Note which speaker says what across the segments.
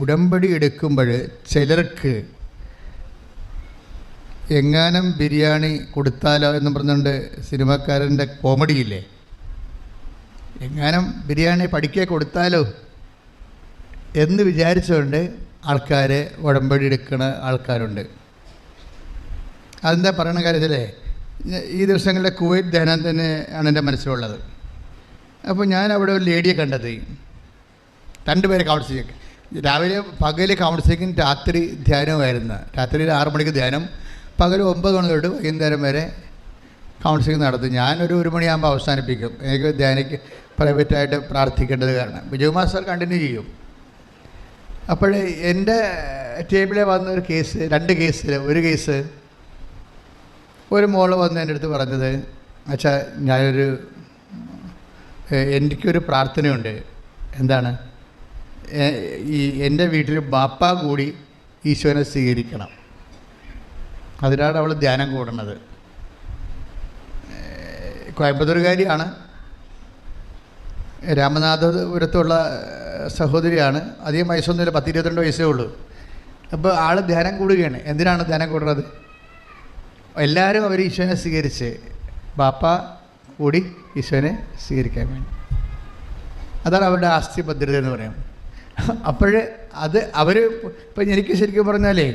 Speaker 1: ഉടമ്പടി എടുക്കുമ്പോൾ ചിലർക്ക് എങ്ങാനും ബിരിയാണി കൊടുത്താലോ എന്ന് പറഞ്ഞുകൊണ്ട് സിനിമാക്കാരൻ്റെ കോമഡിയില്ലേ, എങ്ങാനും ബിരിയാണി പഠിക്കെ കൊടുത്താലോ എന്ന് വിചാരിച്ചുകൊണ്ട് ആൾക്കാർ ഉടമ്പടി എടുക്കുന്ന ആൾക്കാരുണ്ട്. അതെന്താ പറയണ കാര്യത്തിലേ, ഈ ദിവസങ്ങളിലെ കുവൈറ്റ് ധ്യാനം തന്നെ ആണ് എൻ്റെ മനസ്സിലുള്ളത്. അപ്പോൾ ഞാൻ അവിടെ ഒരു ലേഡിയെ കണ്ടത്, 2 പേരെ കൗൺസിലിംഗ്, രാവിലെ പകൽ കൗൺസിലിംഗും രാത്രി ധ്യാനമായിരുന്നു. രാത്രി 6 മണിക്ക് ധ്യാനം, പകൽ 9 മണി തൊട്ട് വൈകുന്നേരം വരെ കൗൺസിലിംഗ് നടത്തും. ഞാനൊരു 1 മണിയാകുമ്പോൾ അവസാനിപ്പിക്കും. എനിക്ക് ധ്യാനിക്ക് പ്രൈവറ്റായിട്ട് പ്രാർത്ഥിക്കേണ്ടത് കാരണം ബിജു മാസ്റ്റർ കണ്ടിന്യൂ ചെയ്യും. അപ്പോൾ എൻ്റെ ടേബിളിൽ വന്ന ഒരു കേസ്, 2 കേസിൽ ഒരു കേസ്, ഒരു മോള് വന്ന് എൻ്റെ അടുത്ത് പറഞ്ഞത്, അച്ഛാ എനിക്കൊരു പ്രാർത്ഥനയുണ്ട്. എന്താണ്? എൻ്റെ വീട്ടിൽ ബാപ്പ കൂടി ഈശോനെ സ്വീകരിക്കണം, അതിനാണ് അവൾ ധ്യാനം കൂടുന്നത്. കോയമ്പത്തൂരുകാരിയാണ്, രാമനാഥപുരത്തുള്ള സഹോദരിയാണ്. അധികം വയസ്സൊന്നുമില്ല, 10-22 വയസ്സേ ഉള്ളൂ. അപ്പോൾ ആൾ ധ്യാനം കൂടുകയാണ്. എന്തിനാണ് ധ്യാനം കൂടുന്നത്? എല്ലാവരും അവർ ഈശോനെ സ്വീകരിച്ച് ബാപ്പ കൂടി ഈശോനെ സ്വീകരിക്കാൻ വേണ്ടി. അതാണ് അവരുടെ ആസ്തി ഭദ്രത എന്ന് പറയും. അപ്പോൾ അത് അവർ ഇപ്പം എനിക്ക് ശരിക്കും പറഞ്ഞാലേ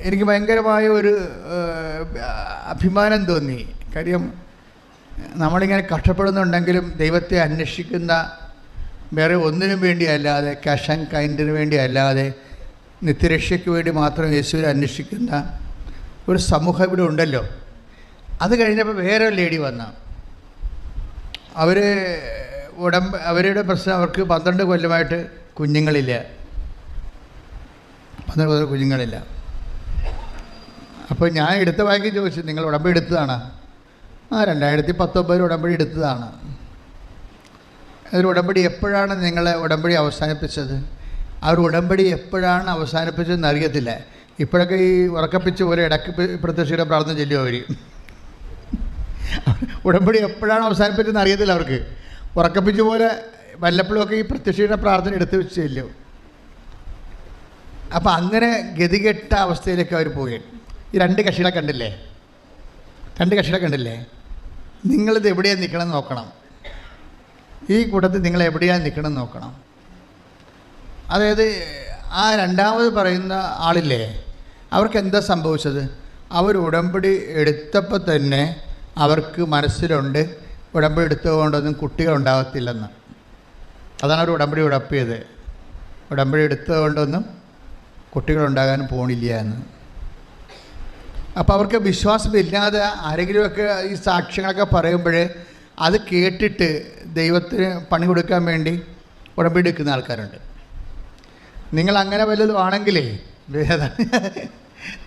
Speaker 1: എനിക്ക് ഭയങ്കരമായ ഒരു അഭിമാനം തോന്നി. കാര്യം നമ്മളിങ്ങനെ കഷ്ടപ്പെടുന്നുണ്ടെങ്കിലും ദൈവത്തെ അന്വേഷിക്കുന്ന, വേറെ ഒന്നിനും വേണ്ടിയല്ലാതെ, ക്യാഷ് ആൻഡ് കൈൻഡിന് വേണ്ടി അല്ലാതെ, നിത്യരക്ഷയ്ക്ക് വേണ്ടി മാത്രം യേശുവിനെ അന്വേഷിക്കുന്ന ഒരു സമൂഹം ഇവിടെ ഉണ്ടല്ലോ. അത് കഴിഞ്ഞപ്പോൾ വേറെ ഒരു ലേഡി വന്ന, അവരുടെ പ്രശ്നം, അവർക്ക് 12 കൊല്ലമായിട്ട് കുഞ്ഞുങ്ങളില്ല. 12 കൊല്ലം കുഞ്ഞുങ്ങളില്ല. അപ്പോൾ ഞാൻ എടുത്ത വാക്കി ചോദിച്ചു, നിങ്ങൾ ഉടമ്പടി എടുത്തതാണ്? 2019 ഉടമ്പടി എടുത്തതാണ്. ഒരു ഉടമ്പടി എപ്പോഴാണ് നിങ്ങൾ ഉടമ്പടി അവസാനിപ്പിച്ചത്? ആ ഒരു ഉടമ്പടി എപ്പോഴാണ് അവസാനിപ്പിച്ചതെന്ന് അറിയത്തില്ല. ഇപ്പോഴൊക്കെ ഈ ഉറക്കപ്പിച്ച് പോലെ ഇടയ്ക്ക് പ്രത്യക്ഷയുടെ പ്രാർത്ഥന ചൊല്ലും അവർ. ഉടമ്പടി എപ്പോഴാണ് അവസാനിപ്പിച്ചതെന്ന് അറിയത്തില്ല അവർക്ക്. ഉറക്കപ്പിച്ച് പോലെ വല്ലപ്പോഴുമൊക്കെ ഈ പ്രത്യക്ഷയുടെ പ്രാർത്ഥന എടുത്ത് വെച്ച് ചെല്ലും. അപ്പം അങ്ങനെ ഗതികെട്ട അവസ്ഥയിലേക്ക് അവർ പോയി. ഈ 2 കക്ഷികളെ കണ്ടില്ലേ? 2 കക്ഷികളെ കണ്ടില്ലേ? നിങ്ങളിത് എവിടെയാണ് നിൽക്കണം നോക്കണം. ഈ കൂട്ടത്തിൽ നിങ്ങൾ എവിടെയാണ് നിൽക്കണം നോക്കണം. അതായത് ആ രണ്ടാമത് പറയുന്ന ആളില്ലേ, അവർക്ക് എന്താ സംഭവിച്ചത്? അവർ ഉടമ്പടി എടുത്തപ്പോൾ തന്നെ അവർക്ക് മനസ്സിലുണ്ട് ഉടമ്പടി എടുത്തുകൊണ്ടൊന്നും കുട്ടികളുണ്ടാകത്തില്ലെന്ന്. അതാണ് അവർ ഉടമ്പടി ഉടപ്പിയത്. ഉടമ്പടി എടുത്തുകൊണ്ടൊന്നും കുട്ടികളുണ്ടാകാൻ പോണില്ല എന്ന്. അപ്പോൾ അവർക്ക് വിശ്വാസമില്ലാതെ ആരെങ്കിലുമൊക്കെ ഈ സാക്ഷ്യങ്ങളൊക്കെ പറയുമ്പോൾ അത് കേട്ടിട്ട് ദൈവത്തിന് പണി കൊടുക്കാൻ വേണ്ടി ഉടമ്പടി എടുക്കുന്ന ആൾക്കാരുണ്ട്. നിങ്ങളങ്ങനെ വല്ലതും ആണെങ്കിലേ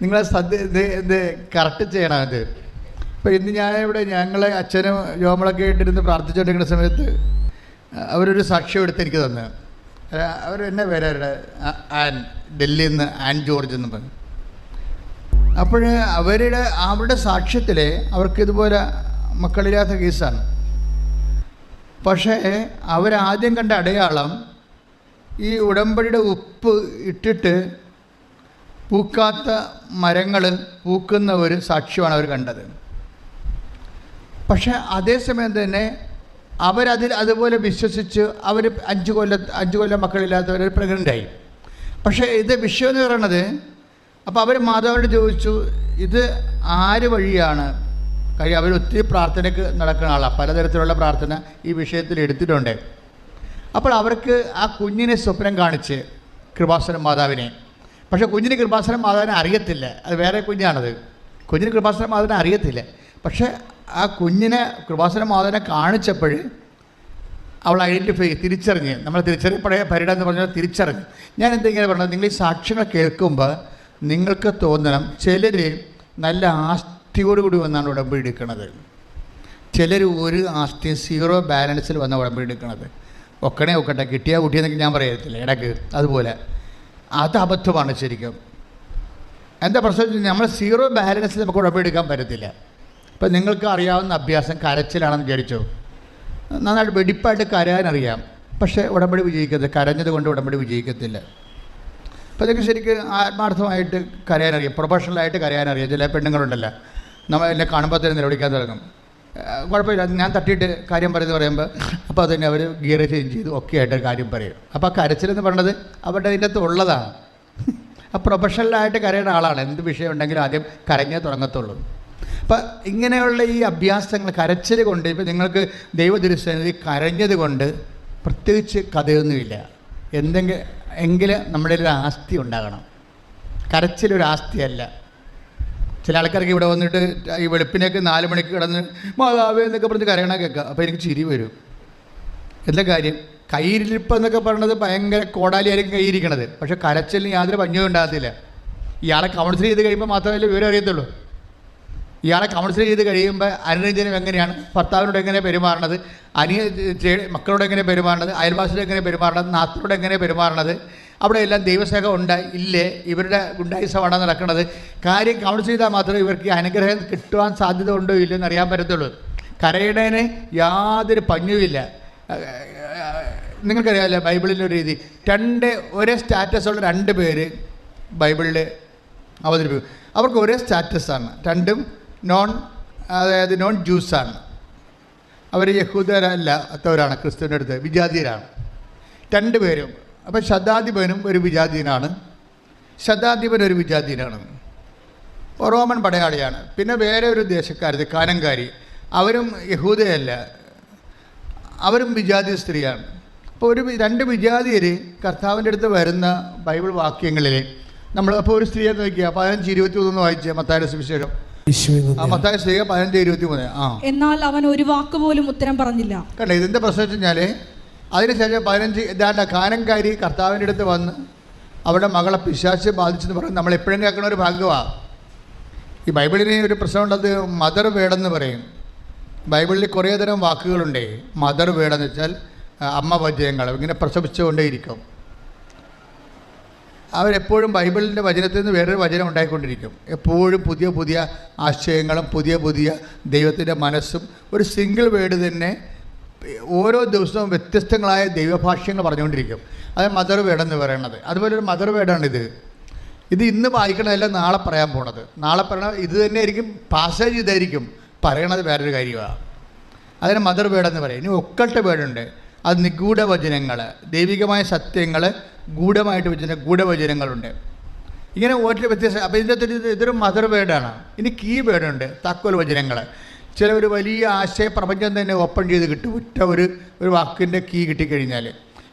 Speaker 1: നിങ്ങളെ ഇത് കറക്റ്റ് ചെയ്യണം. അത് ഇപ്പോൾ ഇന്ന് ഞാനിവിടെ ഞങ്ങളെ അച്ഛനും ജോമളൊക്കെ ആയിട്ടിരുന്ന് പ്രാർത്ഥിച്ചുകൊണ്ടിരിക്കുന്ന സമയത്ത് അവരൊരു സാക്ഷ്യം എടുത്ത് എനിക്ക് തന്നു. അവർ എന്നെ പേരവരുടെ ഡൽഹിയിൽ നിന്ന് ആൻ ജോർജ് എന്ന് പറഞ്ഞു. അപ്പോൾ അവരുടെ സാക്ഷ്യത്തിൽ അവർക്കിതുപോലെ മക്കളില്ലാത്ത കേസാണ്. പക്ഷേ അവരാദ്യം കണ്ട അടയാളം ഈ ഉടമ്പടിയുടെ ഉപ്പ് ഇട്ടിട്ട് പൂക്കാത്ത മരങ്ങൾ പൂക്കുന്ന ഒരു സാക്ഷ്യമാണ് അവർ കണ്ടത്. പക്ഷേ അതേസമയം തന്നെ അതുപോലെ വിശ്വസിച്ച് അവർ 5 കൊല്ലം മക്കളില്ലാത്തവർ പ്രഗ്നൻ്റായി. പക്ഷേ ഇത് വിഷയം എന്ന് പറയണത്, അപ്പോൾ അവർ മാതാവിനോട് ചോദിച്ചു, ഇത് ആര് വഴിയാണ്? കാര്യം അവർ ഒത്തിരി പ്രാർത്ഥനയ്ക്ക് നടക്കുന്ന ആളാണ്, പലതരത്തിലുള്ള പ്രാർത്ഥന ഈ വിഷയത്തിൽ എടുത്തിട്ടുണ്ട്. അപ്പോൾ അവർക്ക് ആ കുഞ്ഞിനെ സ്വപ്നം കാണിച്ച് കൃപാസന മാതാവിനെ, പക്ഷേ കുഞ്ഞിന് കൃപാസന മാതാവിനെ അറിയത്തില്ല, അത് വേറെ കുഞ്ഞാണത്. കുഞ്ഞിന് കൃപാസന മാതാവിനെ അറിയത്തില്ല. പക്ഷേ ആ കുഞ്ഞിനെ കൃപാസന മാതാവിനെ കാണിച്ചപ്പോൾ അവൾ തിരിച്ചറിഞ്ഞ്, നമ്മൾ തിരിച്ചറിയപ്പെടേ പരിട എന്ന് പറഞ്ഞാൽ തിരിച്ചറിഞ്ഞ്. ഞാൻ എന്തെങ്കിലും പറഞ്ഞത്, നിങ്ങൾ ഈ സാക്ഷ്യങ്ങൾ കേൾക്കുമ്പോൾ നിങ്ങൾക്ക് തോന്നണം, ചിലർ നല്ല ആസ്തിയോടുകൂടി വന്നാണ് ഉടമ്പടി എടുക്കുന്നത്, ചിലർ ഒരു ആസ്തിയും 0 ബാലൻസിൽ വന്ന ഉടമ്പടി എടുക്കുന്നത്. ഒക്കട്ടെ കിട്ടിയാൽ കുട്ടിയെന്നൊക്കെ ഞാൻ പറയത്തില്ല ഇടയ്ക്ക്, അതുപോലെ അത് അബദ്ധമാണ് ശരിക്കും. എന്താ പ്രശ്നം? നമ്മൾ 0 ബാലൻസിൽ നമുക്ക് ഉടമ്പടി എടുക്കാൻ പറ്റത്തില്ല. ഇപ്പം നിങ്ങൾക്ക് അറിയാവുന്ന അഭ്യാസം കരച്ചിലാണെന്ന് വിചാരിച്ചോ, നന്നായിട്ട് വെടിപ്പായിട്ട് കരയാനറിയാം. പക്ഷേ ഉടമ്പടി വിജയിക്കത്തില്ല. കരഞ്ഞത് കൊണ്ട് ഉടമ്പടി വിജയിക്കത്തില്ല. അപ്പോൾ അതൊക്കെ ശരിക്കും ആത്മാർത്ഥമായിട്ട് കരയാനറിയാം, പ്രൊഫഷണലായിട്ട് കരയാനറിയാം. ചില പെണ്ണുങ്ങളുണ്ടല്ലോ, നമ്മൾ എന്നെ കാണുമ്പോൾ തന്നെ നിലവിളിക്കാൻ തുടങ്ങും. കുഴപ്പമില്ല, ഞാൻ തട്ടിയിട്ട് കാര്യം പറയുമ്പോൾ അപ്പോൾ അതുതന്നെ അവർ ഗിയർ ചേഞ്ച് ചെയ്ത് ഒക്കെ ആയിട്ട് കാര്യം പറയും. അപ്പോൾ ആ കരച്ചിലെന്ന് പറയുന്നത് അവരുടെ അതിൻ്റെ അകത്ത് ഉള്ളതാണ്. ആ പ്രൊഫഷണലായിട്ട് കരയുന്ന ആളാണ്. എന്ത് വിഷയം ഉണ്ടെങ്കിലും ആദ്യം കരഞ്ഞേ തുടങ്ങത്തുള്ളൂ. അപ്പം ഇങ്ങനെയുള്ള ഈ അഭ്യാസങ്ങൾ കരച്ചിൽ കൊണ്ട്, ഇപ്പം നിങ്ങൾക്ക് ദൈവദൃശ്യം കരഞ്ഞത് കൊണ്ട് പ്രത്യേകിച്ച് കഥയൊന്നുമില്ല. എങ്കിലും നമ്മുടെ ഒരു ആസ്തി ഉണ്ടാകണം. കരച്ചിലൊരു ആസ്തിയല്ല. ചില ആൾക്കാർക്ക് ഇവിടെ വന്നിട്ട് ഈ വെളുപ്പിനൊക്കെ 4 മണിക്ക് കിടന്ന് മാതാവേ എന്നൊക്കെ പറഞ്ഞ് കരയണ കേൾക്കാം. അപ്പോൾ എനിക്ക് ചിരി വരും. എന്താ കാര്യം? കയ്യിരിപ്പ് എന്നൊക്കെ പറയുന്നത് ഭയങ്കര കോടാലിയായിരിക്കും കയ്യിരിക്കണത്. പക്ഷേ കരച്ചിലിന് യാതൊരു പഞ്ഞവും ഉണ്ടാകത്തില്ല. ഇയാളെ കൗൺസിൽ ചെയ്ത് കഴിയുമ്പോൾ മാത്രമല്ലേ വിവരം അറിയത്തുള്ളൂ. ഇയാളെ കൗൺസിൽ ചെയ്ത് കഴിയുമ്പോൾ അനുരഞ്ജനം എങ്ങനെയാണ്, ഭർത്താവിനോട് എങ്ങനെ പെരുമാറണത്, മക്കളോട് എങ്ങനെ പെരുമാറണത്, അയൽവാസിയോട് എങ്ങനെ പെരുമാറണത്, നാട്ടിനോട് എങ്ങനെ പെരുമാറണത്, അവിടെ എല്ലാം ദൈവസ്നേഹം ഇല്ലേ, ഇവരുടെ ഗുണ്ടായിസമാണ് നടക്കുന്നത്. കാര്യം കൗൺസിൽ ചെയ്താൽ മാത്രമേ ഇവർക്ക് അനുഗ്രഹം കിട്ടുവാൻ സാധ്യത ഉണ്ടോ ഇല്ലെന്ന് അറിയാൻ പറ്റത്തുള്ളൂ. കരയുന്നതിന് യാതൊരു പഞ്ഞുമില്ല. നിങ്ങൾക്കറിയാമല്ലോ ബൈബിളിൻ്റെ ഒരു രീതി, ഒരേ സ്റ്റാറ്റസുള്ള 2 പേര് ബൈബിളിൽ അവതരിപ്പിക്കും. അവർക്ക് ഒരേ സ്റ്റാറ്റസാണ്. രണ്ടും നോൺ ജ്യൂസാണ്. അവർ യഹൂദരല്ലാത്തവരാണ്, ക്രിസ്തുവിൻ്റെ അടുത്ത് വിജാതീയരാണ് 2 പേരും. അപ്പം ശതാധിപനും ഒരു വിജാതീയനാണ്, ശതാധിപൻ ഒരു വിജാതീയനാണ്, റോമൻ പടയാളിയാണ്. പിന്നെ വേറെ ഒരു ദേശക്കാരത് കാനങ്കാരി, അവരും യഹൂദയല്ല, അവരും വിജാതീയ സ്ത്രീയാണ്. അപ്പോൾ 2 വിജാതീയർ കർത്താവിൻ്റെ അടുത്ത് വരുന്ന ബൈബിൾ വാക്യങ്ങളിൽ നമ്മൾ അപ്പോൾ ഒരു സ്ത്രീയെ നോക്കിയാൽ 15:23 വായിച്ച മത്തായിയുടെ സുവിശേഷം. മത്തായി സ്ത്രീ 15:23.
Speaker 2: എന്നാൽ അവൻ ഒരു വാക്ക് പോലും ഉത്തരം പറഞ്ഞില്ല.
Speaker 1: കണ്ടേ, ഇതിൻ്റെ പ്രശ്നം വെച്ച് കഴിഞ്ഞാൽ അതിനുശേഷം 15 ഇതാണ്ട് കാനങ്കാരി കർത്താവിൻ്റെ അടുത്ത് വന്ന് അവിടെ മകളെ പിശാച് ബാധിച്ചെന്ന് പറഞ്ഞ് നമ്മൾ എപ്പോഴും കേൾക്കുന്ന ഒരു ഭാഗമാണ്. ഈ ബൈബിളിന് ഒരു പ്രശ്നമുള്ളത് മദർ വേർഡെന്ന് പറയും. ബൈബിളിൽ കുറേ തരം വാക്കുകളുണ്ട്. മദർ വേർഡെന്ന് വെച്ചാൽ അമ്മ വചനങ്ങൾ, ഇങ്ങനെ പ്രസവിച്ചുകൊണ്ടേയിരിക്കും. അവരെപ്പോഴും ബൈബിളിൻ്റെ വചനത്തിൽ നിന്ന് വേറൊരു വചനം ഉണ്ടായിക്കൊണ്ടിരിക്കും. എപ്പോഴും പുതിയ പുതിയ ആശയങ്ങളും പുതിയ ദൈവത്തിൻ്റെ മനസ്സും ഒരു സിംഗിൾ വേർഡ് തന്നെ ഓരോ ദിവസവും വ്യത്യസ്തങ്ങളായ ദൈവഭാഷ്യങ്ങൾ പറഞ്ഞുകൊണ്ടിരിക്കും. അത് മദർ വേർഡെന്ന് പറയണത്. അതുപോലെ ഒരു മദർ വേർഡാണിത്. ഇത് ഇന്ന് വായിക്കണതല്ല നാളെ പറയാൻ പോണത്. നാളെ പറയണത് ഇത് തന്നെ ആയിരിക്കും, പാസേജ് ഇതായിരിക്കും, പറയണത് വേറൊരു കാര്യമാണ്. അതിന് മദർ വേർഡെന്ന് പറയും. ഇനി ഒക്കൾട്ട് വേർഡുണ്ട്, അത് നിഗൂഢ വചനങ്ങൾ, ദൈവികമായ സത്യങ്ങൾ ഗൂഢമായിട്ട് വെച്ചിട്ട് ഗൂഢവചനങ്ങളുണ്ട്. ഇങ്ങനെ ഓരോ വ്യത്യസ്ത. അപ്പോൾ ഇതൊരു മദർ വേർഡാണ്. ഇനി കീ വേർഡുണ്ട്, താക്കോൽ വചനങ്ങൾ. ചില ഒരു വലിയ ആശയപ്രപഞ്ചം തന്നെ ഓപ്പൺ ചെയ്ത് കിട്ടും ഒറ്റ ഒരു വാക്കിൻ്റെ കീ കിട്ടിക്കഴിഞ്ഞാൽ.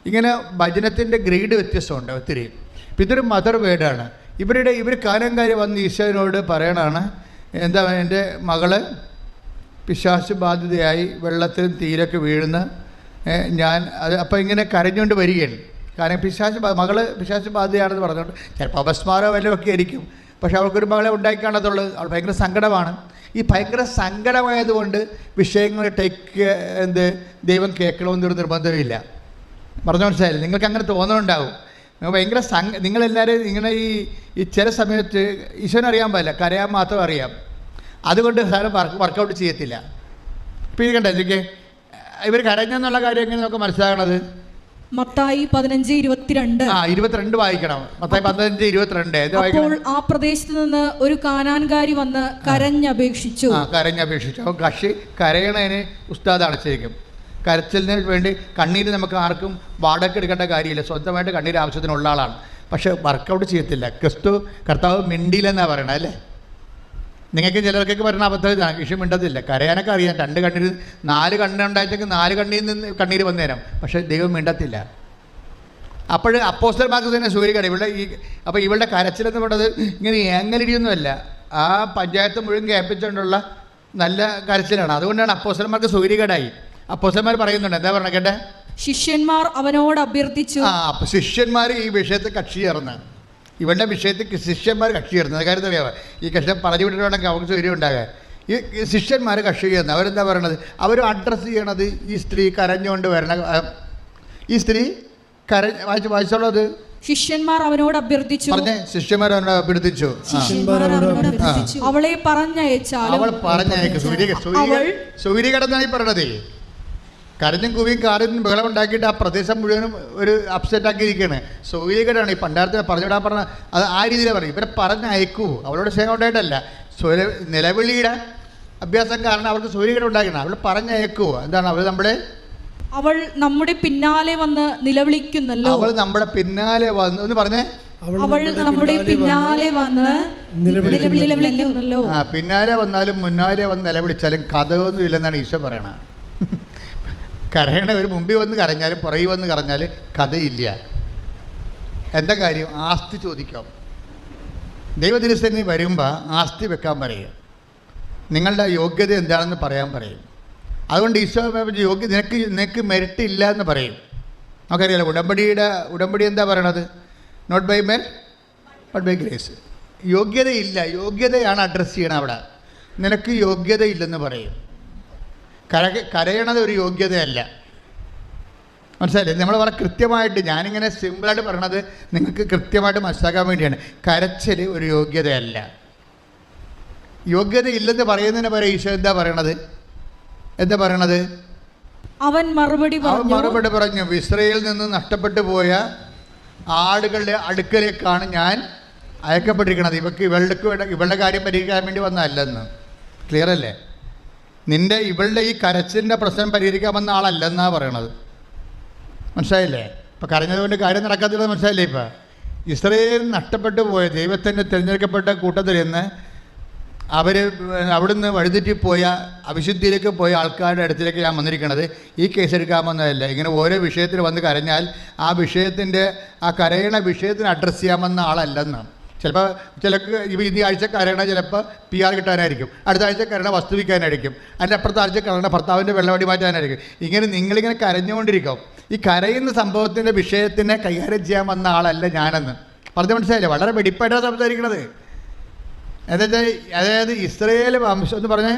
Speaker 1: ഇങ്ങനെ വചനത്തിൻ്റെ ഗ്രേഡ് വ്യത്യസ്തമുണ്ട് ഒത്തിരി. അപ്പോൾ ഇതൊരു മദർ വേർഡാണ്. ഇവർ കാനങ്കാരി വന്ന് ഈശോനോട് പറയണതാണ്, എന്താ എൻ്റെ മകള് പിശാച് ബാധിതയായി വെള്ളത്തിലും തീരൊക്കെ വീഴുന്ന ഞാൻ അത്. അപ്പോൾ ഇങ്ങനെ കരഞ്ഞുകൊണ്ട് വരികയാണ്. കാരണം മകള് പിശാച് ബാധിതയാണെന്ന് പറഞ്ഞുകൊണ്ട് ചിലപ്പോൾ അപസ്മാരോ വല്ലതും ഒക്കെ ആയിരിക്കും. പക്ഷെ അവൾക്കൊരു മകളെ ഉണ്ടാക്കി കാണത്തുള്ളൂ. അവൾ ഭയങ്കര സങ്കടമാണ്. ഈ ഭയങ്കര സങ്കടമായതുകൊണ്ട് വിഷയങ്ങൾ ദൈവം കേൾക്കണമെന്നൊരു നിർബന്ധമില്ല. പറഞ്ഞു മനസ്സിലായില്ല? നിങ്ങൾക്ക് അങ്ങനെ തോന്നുന്നുണ്ടാവും. ഭയങ്കര നിങ്ങളെല്ലാവരും ഇങ്ങനെ ഈ ചില സമയത്ത് ഈശോനറിയാൻ പാടില്ല, കരയാൻ മാത്രം അറിയാം. അതുകൊണ്ട് സാധനം വർക്കൗട്ട് ചെയ്യത്തില്ല. ഇപ്പോൾ ഇത് കണ്ടോ, എനിക്ക് ഇവർ കരഞ്ഞെന്നുള്ള കാര്യം എങ്ങനെ നമുക്ക് മനസ്സിലാകണത്?
Speaker 2: മത്തായി 15:22. 22
Speaker 1: വായിക്കണം. മത്തായി 15:22.
Speaker 2: അപ്പോൾ ആ പ്രദേശത്ത് നിന്ന് ഒരു കാനാൻകാരി വന്ന് കരഞ്ഞപേക്ഷിച്ചു.
Speaker 1: അപ്പോൾ കക്ഷി കരയണതിന് ഉസ്താദാണ് ശരിക്കും. കരച്ചിലിന് വേണ്ടി കണ്ണീര് നമുക്ക് ആർക്കും വാടക എടുക്കേണ്ട കാര്യമില്ല. സ്വന്തമായിട്ട് കണ്ണീര് ആവശ്യത്തിനുള്ള ആളാണ്. പക്ഷെ വർക്കൗട്ട് ചെയ്യത്തില്ല. കർത്താവ് മിണ്ടിയില്ലെന്നാണ് പറയണത് അല്ലേ? നിങ്ങൾക്ക് ചിലർക്കൊക്കെ പറയുന്ന അബദ്ധം ഇതാണ്, കൃഷി മിണ്ടത്തില്ല. കരയാനൊക്കെ അറിയാം. 2 കണ്ണീര് 4 കണ്ണുണ്ടായിട്ടൊക്കെ 4 കണ്ണീരിൽ നിന്ന് കണ്ണീര് വന്നു തരാം. പക്ഷേ ദൈവം മിണ്ടത്തില്ല. അപ്പോൾ അപ്പോസ്തലന്മാർക്ക് തന്നെ സൂര്യകട അപ്പോൾ ഇവളുടെ കരച്ചിലെന്ന് പറയുന്നത് ഇങ്ങനെ ഏങ്ങലിരിയൊന്നുമല്ല, ആ പഞ്ചായത്ത് മുഴുവൻ കേൾപ്പിച്ചുകൊണ്ടുള്ള നല്ല കരച്ചിലാണ്. അതുകൊണ്ടാണ് അപ്പോസ്തലന്മാർക്ക് സൂര്യകടായി. അപ്പോസ്തലന്മാർ പറയുന്നുണ്ട്, എന്താ പറഞ്ഞ കേട്ടെ?
Speaker 2: ശിഷ്യന്മാർ അവനോട് അഭ്യർത്ഥിച്ചു.
Speaker 1: അപ്പോൾ ശിഷ്യന്മാർ ഈ വിഷയത്തിൽ കക്ഷി ചേർന്ന്, ഇവളുടെ വിഷയത്തിൽ ശിഷ്യന്മാർ കക്ഷി ചേർന്ന്. അത് കാര്യം അറിയാമോ? ഈ കക്ഷി പറഞ്ഞു വിട്ടിട്ടുണ്ടെങ്കിൽ അവർക്ക് സൂര്യം ഉണ്ടാകാൻ. ഈ ശിഷ്യന്മാർ കക്ഷി ചേർന്ന് അവരെന്താ പറയണത്? അവർ അഡ്രസ്സ് ചെയ്യണത് ഈ സ്ത്രീ കരഞ്ഞുകൊണ്ട് വരണ, ഈ സ്ത്രീ വായിച്ചുള്ളത്
Speaker 2: ശിഷ്യന്മാർ അവനോട് അഭ്യർത്ഥിച്ചു.
Speaker 1: ശിഷ്യന്മാർ അവനോട് അഭ്യർത്ഥിച്ചു.
Speaker 2: അവളെ പറഞ്ഞയച്ചാലും
Speaker 1: അവൾ പറഞ്ഞയക്കും. സൂര്യകടന്നായി പറയണത് കരഞ്ഞും കൂവിയും കാറിനും ബഹളം ഉണ്ടാക്കിയിട്ട് ആ പ്രദേശം മുഴുവനും ഒരു അപ്സെറ്റ് ആക്കിയിരിക്കുകയാണ്. സൗകര്യകരമാണ് ഈ പണ്ടാരത്തിനെ പറഞ്ഞുവിടാൻ പറഞ്ഞ അത് ആ രീതിയിലാണ് പറയും. ഇവരെ പറഞ്ഞയക്കൂ, അവളോട് സ്നേഹം ഉണ്ടായിട്ടല്ല, നിലവിളിയുടെ അഭ്യാസം കാരണം അവർക്ക് സൗകര്യകരം ഉണ്ടാക്കണം. അവൾ പറഞ്ഞയക്കൂ. എന്താണ് അവൾ നമ്മളെ
Speaker 2: അവൾ നമ്മുടെ പിന്നാലെ വന്ന് നിലവിളിക്കുന്നല്ലോ.
Speaker 1: അവൾ നമ്മുടെ പിന്നാലെ വന്ന് എന്ന് പറഞ്ഞേ,
Speaker 2: അവൾ നമ്മുടെ പിന്നാലെ വന്ന് നിലവിളിക്കുന്നല്ലോ.
Speaker 1: ആ പിന്നാലെ വന്നാലും മുന്നാലെ വന്ന് നിലവിളിച്ചാലും കഥയൊന്നും ഇല്ലെന്നാണ് ഈശോ പറയണത്. കരയണ ഒരു മുമ്പിൽ വന്ന് കരഞ്ഞാലും പുറകെ വന്ന് കരഞ്ഞാൽ കഥയില്ല. എന്താ കാര്യം? ആസ്തി ചോദിക്കാം. ദൈവദിനസ്ഥന് വരുമ്പോൾ ആസ്തി വെക്കാൻ പറയും. നിങ്ങളുടെ യോഗ്യത എന്താണെന്ന് പറയാൻ പറയും. അതുകൊണ്ട് ഈശോ യോഗ്യത നിനക്ക് മെറിറ്റ് ഇല്ല എന്ന് പറയും. നമുക്കറിയാലോ ഉടമ്പടി എന്താ പറയണത്? Not by merit but by grace. യോഗ്യതയില്ല, യോഗ്യതയാണ് അഡ്രസ്സ് ചെയ്യണം. അവിടെ നിനക്ക് യോഗ്യതയില്ലെന്ന് പറയും. കരയണത് ഒരു യോഗ്യതയല്ല. മനസ്സിലായില്ലേ? നമ്മൾ വളരെ കൃത്യമായിട്ട്, ഞാനിങ്ങനെ സിമ്പിളായിട്ട് പറയണത് നിങ്ങൾക്ക് കൃത്യമായിട്ട് മനസ്സിലാക്കാൻ വേണ്ടിയാണ്. കരച്ചിൽ ഒരു യോഗ്യതയല്ല. യോഗ്യത ഇല്ലെന്ന് പറയുന്നതിന് പകരം ഈശോ എന്താ പറയണത്?
Speaker 2: അവൻ മറുപടി
Speaker 1: പറഞ്ഞു, ഇസ്രായേലിൽ നിന്ന് നഷ്ടപ്പെട്ടു പോയ ആടുകളുടെ അടുക്കലേക്കാണ് ഞാൻ അയക്കപ്പെട്ടിരിക്കുന്നത്. ഇവളുടെ കാര്യം പരിഹരിക്കാൻ വേണ്ടി വന്നതല്ലെന്ന്. ക്ലിയർ അല്ലേ? ഇവളുടെ ഈ കരച്ചിലിൻ്റെ പ്രശ്നം പരിഹരിക്കാൻ വന്ന ആളല്ലെന്നാണ് പറയണത്. മനസ്സിലായില്ലേ? ഇപ്പം കരഞ്ഞതുകൊണ്ട് കാര്യം നടക്കാത്തില്ല. മനസ്സിലായില്ലേ? ഇപ്പം ഇസ്രായേൽ നഷ്ടപ്പെട്ടു പോയ ദൈവത്തിൻ്റെ തിരഞ്ഞെടുക്കപ്പെട്ട കൂട്ടത്തിൽ നിന്ന് അവിടുന്ന് വഴിതെറ്റിപ്പോയ അവിശുദ്ധിയിലേക്ക് പോയ ആൾക്കാരുടെ അടുത്തിലേക്ക് ഞാൻ വന്നിരിക്കണത് ഈ കേസ് എടുക്കാമെന്നതല്ല. ഇങ്ങനെ ഓരോ വിഷയത്തിൽ വന്ന് കരഞ്ഞാൽ ആ വിഷയത്തിൻ്റെ ആ കരയണ വിഷയത്തിന് അഡ്രസ്സ് ചെയ്യാമെന്ന ആളല്ലെന്നാണ്. ചിലപ്പോൾ ഈ ആഴ്ച കരയണ ചിലപ്പോൾ PR കിട്ടാനായിരിക്കും, അടുത്ത ആഴ്ച കരയണ വസ്തു വിൽക്കാനായിരിക്കും, അതിൻ്റെ അപ്പുറത്തെ ആഴ്ച കരയണ ഭർത്താവിൻ്റെ വെള്ളവടി മാറ്റാനായിരിക്കും. നിങ്ങളിങ്ങനെ കരഞ്ഞുകൊണ്ടിരിക്കും. ഈ കരയുന്ന സംഭവത്തിൻ്റെ വിഷയത്തിനെ കൈകാര്യം ചെയ്യാൻ വന്ന ആളല്ല ഞാനെന്ന് പറഞ്ഞ് മനസ്സിലായില്ലേ? വളരെ വെടിപ്പായിട്ടാണ് സംസാരിക്കണത്. അതായത് ഇസ്രായേൽ വംശം എന്ന് പറഞ്ഞേ,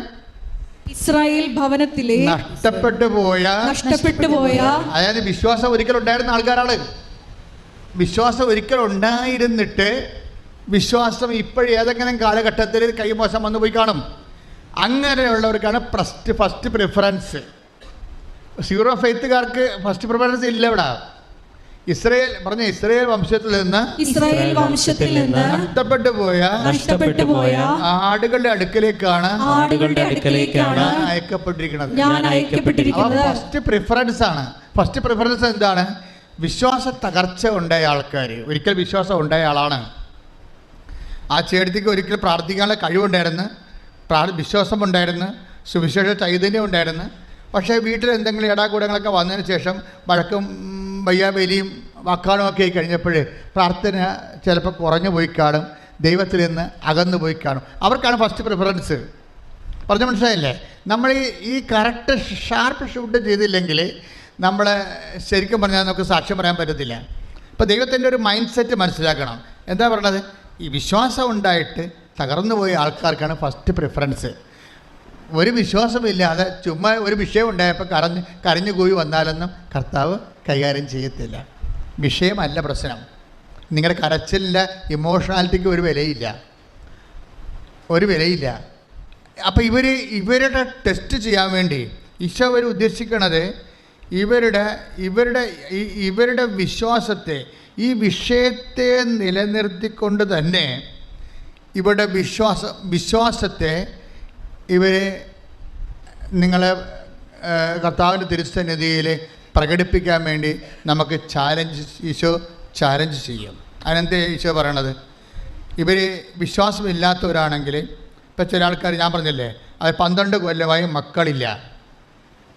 Speaker 2: ഇസ്രായേൽ ഭവനത്തിലെ
Speaker 1: നഷ്ടപ്പെട്ടു പോയ അതായത് വിശ്വാസം ഒരിക്കൽ ഉണ്ടായിരുന്ന ആൾക്കാരാണ്. വിശ്വാസം ഒരിക്കൽ ഉണ്ടായിരുന്നിട്ട് വിശ്വാസം ഇപ്പോഴേതെങ്കിലും കാലഘട്ടത്തിൽ കൈമോശം വന്നു പോയി കാണും. അങ്ങനെയുള്ളവർക്കാണ് ഫസ്റ്റ് പ്രിഫറൻസ്. സീറോ ഫെയ്ത്തുകാർക്ക് ഫസ്റ്റ് പ്രിഫറൻസ് ഇല്ല. ഇവിടെ ഇസ്രായേൽ വംശത്തിൽ നിന്ന് നഷ്ടപ്പെട്ടു പോയ ആടുകളുടെ അടുക്കലേക്കാണ് അയക്കപ്പെട്ടിരിക്കുന്നത്. ഫസ്റ്റ് പ്രിഫറൻസ് ആണ്. ഫസ്റ്റ് പ്രിഫറൻസ് എന്താണ്? വിശ്വാസ തകർച്ച ഉണ്ടായ ആൾക്കാർ. ഒരിക്കൽ വിശ്വാസം ഉണ്ടായ ആളാണ്. ആ ചേട്ടത്തിക്ക് ഒരിക്കൽ പ്രാർത്ഥിക്കാനുള്ള കഴിവുണ്ടായിരുന്നു, വിശ്വാസം ഉണ്ടായിരുന്നു, സുവിശേഷ ചൈതന്യം ഉണ്ടായിരുന്നു. പക്ഷേ വീട്ടിൽ എന്തെങ്കിലും ഇടാകൂടങ്ങളൊക്കെ വന്നതിന് ശേഷം വഴക്കും വയ്യാവേലിയും വാക്കാനും ഒക്കെ ആയി കഴിഞ്ഞപ്പോൾ പ്രാർത്ഥന ചിലപ്പോൾ കുറഞ്ഞു പോയി കാണും, ദൈവത്തിൽ നിന്ന് അകന്നു പോയി കാണും. അവർക്കാണ് ഫസ്റ്റ് പ്രിഫറൻസ്. പറഞ്ഞ മനസ്സിലായില്ലേ? നമ്മൾ ഈ കറക്റ്റ് ഷാർപ്പ് ഷൂട്ട് ചെയ്തില്ലെങ്കിൽ നമ്മൾ ശരിക്കും പറഞ്ഞാൽ നമുക്ക് സാക്ഷ്യം പറയാൻ പറ്റത്തില്ല. ഇപ്പോൾ ദൈവത്തിൻ്റെ ഒരു മൈൻഡ് സെറ്റ് മനസ്സിലാക്കണം. എന്താ പറയണത്? ഈ വിശ്വാസം ഉണ്ടായിട്ട് തകർന്നു പോയ ആൾക്കാർക്കാണ് ഫസ്റ്റ് പ്രിഫറൻസ്. ഒരു വിശ്വാസമില്ലാതെ ചുമ്മാ ഒരു വിഷയം ഉണ്ടായപ്പോൾ കരഞ്ഞു കൂടി വന്നാലൊന്നും കർത്താവ് കൈകാര്യം ചെയ്യത്തില്ല. വിഷയമല്ല പ്രശ്നം. നിങ്ങളുടെ കരച്ചിലിൻ്റെ ഇമോഷണാലിറ്റിക്ക് ഒരു വിലയില്ല. അപ്പോൾ ഇവരുടെ ടെസ്റ്റ് ചെയ്യാൻ വേണ്ടി ഈശോ അവർ ഉദ്ദേശിക്കുന്നത് ഇവരുടെ വിശ്വാസത്തെ, ഈ വിഷയത്തെ നിലനിർത്തിക്കൊണ്ട് തന്നെ ഇവരുടെ വിശ്വാസത്തെ നിങ്ങളെ കർത്താവിൻ്റെ തിരുസന്നിധിയിൽ പ്രകടിപ്പിക്കാൻ വേണ്ടി നമുക്ക് ഈശോ ചാലഞ്ച് ചെയ്യും. അതിനെന്താ ഈശോ പറയണത്? ഇവർ വിശ്വാസമില്ലാത്തവരാണെങ്കിൽ, ഇപ്പം ചില ആൾക്കാർ ഞാൻ പറഞ്ഞില്ലേ, അത് 12 കൊല്ലമായി മക്കളില്ല.